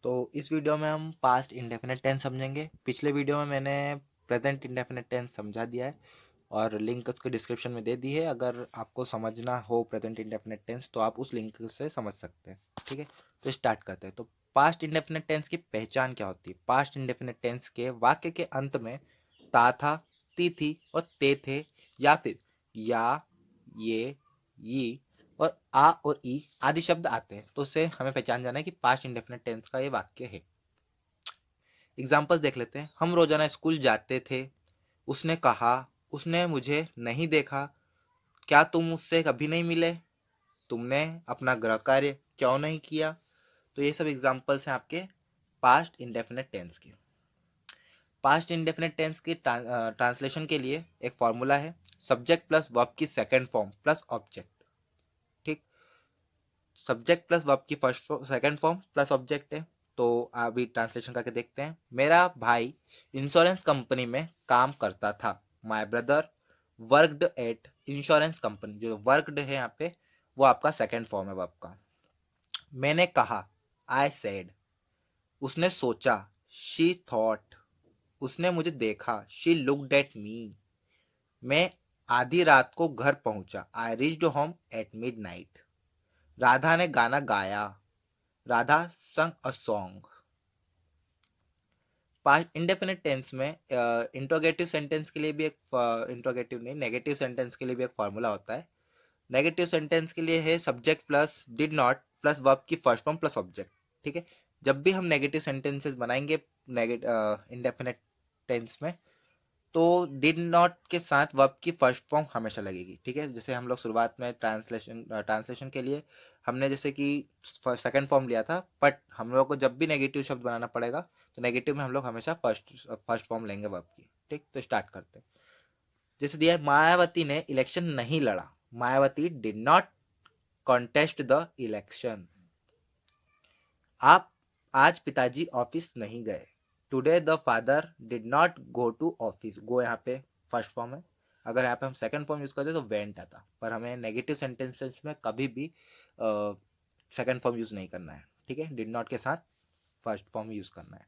तो इस वीडियो में हम पास्ट इंडेफिनिट टेंस समझेंगे। पिछले वीडियो में मैंने प्रेजेंट इंडेफिनिट टेंस समझा दिया है और लिंक उसके डिस्क्रिप्शन में दे दी है। अगर आपको समझना हो प्रेजेंट इंडेफिनिट टेंस तो आप उस लिंक से समझ सकते हैं। ठीक है, तो स्टार्ट करते हैं। तो पास्ट इंडेफिनिट टेंस की पहचान क्या होती है? पास्ट इंडेफिनिट टेंस के वाक्य के अंत में ता था, ती थी और ते थे, या फिर या, ये और आ और ई आदि शब्द आते हैं, तो उससे हमें पहचान जाना है कि पास्ट इंडेफिनिट टेंस का ये वाक्य है। एग्जाम्पल देख लेते हैं। हम रोजाना स्कूल जाते थे। उसने कहा, उसने मुझे नहीं देखा। क्या तुम मुझसे कभी नहीं मिले? तुमने अपना गृह कार्य क्यों नहीं किया? तो ये सब एग्जाम्पल्स हैं आपके पास्ट इंडेफिनिट टेंस के। पास्ट इंडेफिनिट टेंस की ट्रांसलेशन के लिए एक फॉर्मूला है, सब्जेक्ट प्लस वर्ब की सेकंड फॉर्म प्लस ऑब्जेक्ट। ठीक, सब्जेक्ट प्लस वर्ब की first second form plus object है। तो अभी ट्रांसलेशन करके देखते हैं। मेरा भाई इंश्योरेंस कंपनी में काम करता था। My brother worked eight insurance company. जो वर्कड है यहाँ पे वो आपका सेकंड फॉर्म है वर्ब का। मैंने कहा, आई सेड। उसने सोचा, शी थॉट। उसने मुझे देखा, शी लुक्ड एट मी। मैं आधी रात को घर पहुंचा, I reached home at midnight. Radha ने गाना गाया, Radha sang a song. Past indefinite tense में इंट्रोगेटिव सेंटेंस के लिए भी एक इंट्रोगेटिव नहीं, नेगेटिव सेंटेंस के लिए भी एक फॉर्मूला होता है। नेगेटिव सेंटेंस के लिए है subject plus did not plus verb की फर्स्ट फॉर्म प्लस ऑब्जेक्ट। ठीक है, जब भी हम नेगेटिव सेंटेंसेस बनाएंगे इंडेफिनिट टेंस में, तो डिड नॉट के साथ वर्ब की फर्स्ट फॉर्म हमेशा लगेगी। ठीक है, जैसे हम लोग शुरुआत में ट्रांसलेशन के लिए हमने जैसे कि सेकंड फॉर्म लिया था, बट हम लोग को जब भी नेगेटिव शब्द बनाना पड़ेगा तो नेगेटिव में हम लोग हमेशा फर्स्ट फॉर्म लेंगे वर्ब की। ठीक, तो स्टार्ट करते हैं। जैसे दिया है, मायावती ने इलेक्शन नहीं लड़ा। Mayawati did not contest the election. आप आज पिताजी ऑफिस नहीं गए। Today the father did not go to office. Go यहाँ पे फर्स्ट फॉर्म है। अगर यहाँ पे हम सेकंड फॉर्म यूज करते तो वेंट आता, पर हमें नेगेटिव सेंटेंसेस में कभी भी सेकंड फॉर्म यूज नहीं करना है। ठीक है, डिड नॉट के साथ फर्स्ट फॉर्म यूज करना है।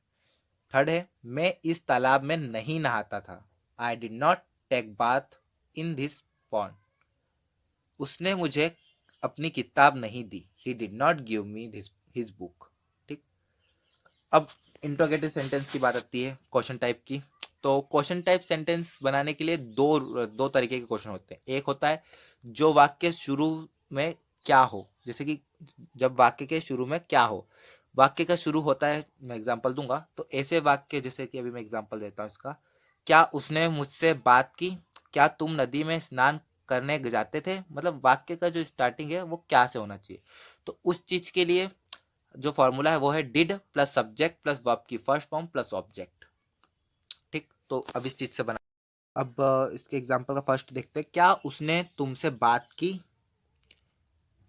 थर्ड है, मैं इस तालाब में नहीं नहाता था। I did not take bath in this pond. उसने मुझे अपनी किताब नहीं दी। He did not give me this his book. ठीक, अब इंट्रोगेटिव सेंटेंस की बात आती है, क्वेश्चन टाइप की। तो क्वेश्चन टाइप सेंटेंस बनाने के लिए दो दो तरीके के क्वेश्चन होते हैं। एक होता है जो वाक्य शुरू में क्या हो, जैसे कि जब वाक्य के शुरू में क्या हो। वाक्य का शुरू होता है, मैं एग्जांपल दूंगा, तो ऐसे वाक्य जैसे कि अभी मैं एग्जांपल देता हूँ इसका। क्या उसने मुझसे बात की? क्या तुम नदी में स्नान करने जाते थे? मतलब वाक्य का जो स्टार्टिंग है वो क्या से होना चाहिए। तो उस चीज के लिए जो फॉर्मूला है वो है did plus subject plus verb की फर्स्ट फॉर्म प्लस ऑब्जेक्ट। ठीक, तो अब इस चीज से बना। अब इसके एग्जांपल का फर्स्ट देखते हैं। क्या उसने तुमसे बात की?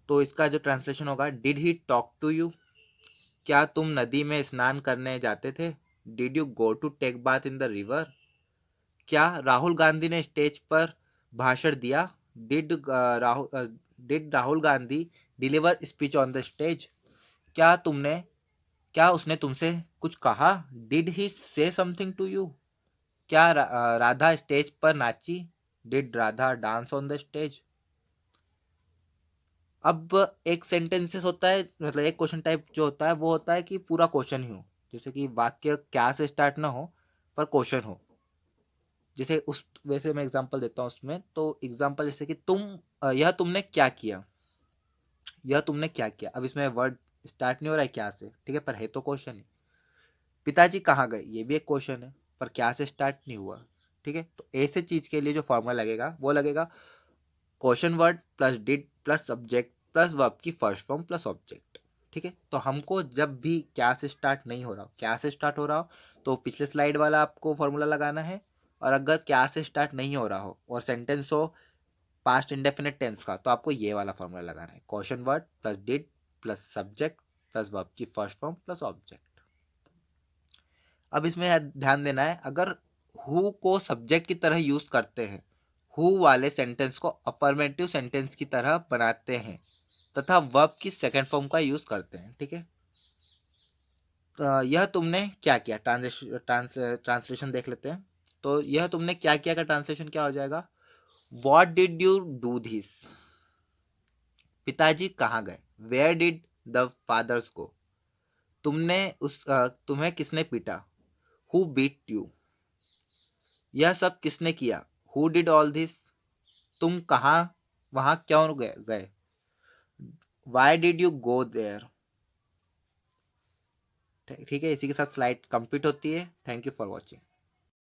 तो इसका जो ट्रांसलेशन होगा, did he talk to you. क्या तुम नदी में स्नान करने जाते थे? Did you go to take bath in the river. क्या राहुल गांधी ने स्टेज पर भाषण दिया? Did Rahul did Rahul Gandhi deliver speech on the stage. क्या तुमने क्या उसने तुमसे कुछ कहा? डिड ही से समथिंग टू यू। क्या राधा स्टेज पर नाची? Did Radha dance on the stage. अब एक सेंटेंसेस होता है, मतलब एक क्वेश्चन टाइप जो होता है वो होता है कि पूरा क्वेश्चन ही हो, जैसे कि वाक्य क्या से स्टार्ट ना हो पर क्वेश्चन हो। जैसे उस वैसे मैं एग्जांपल देता हूँ उसमें। तो एग्जांपल जैसे कि यह तुमने क्या किया। यह तुमने क्या किया, अब इसमें वर्ड स्टार्ट नहीं हो रहा है क्या से, ठीक है, पर है तो क्वेश्चन है। पिताजी कहाँ गए, ये भी एक क्वेश्चन है, पर क्या से स्टार्ट नहीं हुआ। ठीक है, तो ऐसे चीज के लिए जो फॉर्मूला लगेगा वो लगेगा question word plus did plus subject plus verb की फर्स्ट फॉर्म प्लस ऑब्जेक्ट। ठीक है, तो हमको जब भी क्या से स्टार्ट नहीं हो रहा हो, क्या से स्टार्ट हो रहा हो, तो पिछले स्लाइड वाला आपको फॉर्मूला लगाना है। और अगर क्या से स्टार्ट नहीं हो रहा हो और सेंटेंस हो पास्ट इंडेफिनिट टेंस का, तो आपको ये वाला फॉर्मूला लगाना है, question word plus did plus subject plus verb की फर्स्ट फॉर्म प्लस ऑब्जेक्ट। अब इसमें ध्यान देना है, अगर हु को सब्जेक्ट की तरह यूज करते हैं, हु वाले सेंटेंस को अफर्मेटिव सेंटेंस की तरह बनाते हैं तथा वर्ब की सेकंड फॉर्म का यूज करते हैं। ठीक है, यह तुमने क्या किया, ट्रांसलेशन देख लेते हैं। तो यह तुमने क्या किया का ट्रांसलेशन क्या हो जाएगा, what did you do this, पिताजी कहाँ गए, वेयर डिड द फादर्स गो, तुम्हें किसने पीटा, हु बीट यू, यह सब किसने किया, हु डिड ऑल दिस, तुम कहाँ वहां क्यों गए, why did you go there. ठीक है, इसी के साथ स्लाइड कंप्लीट होती है। Thank you for watching.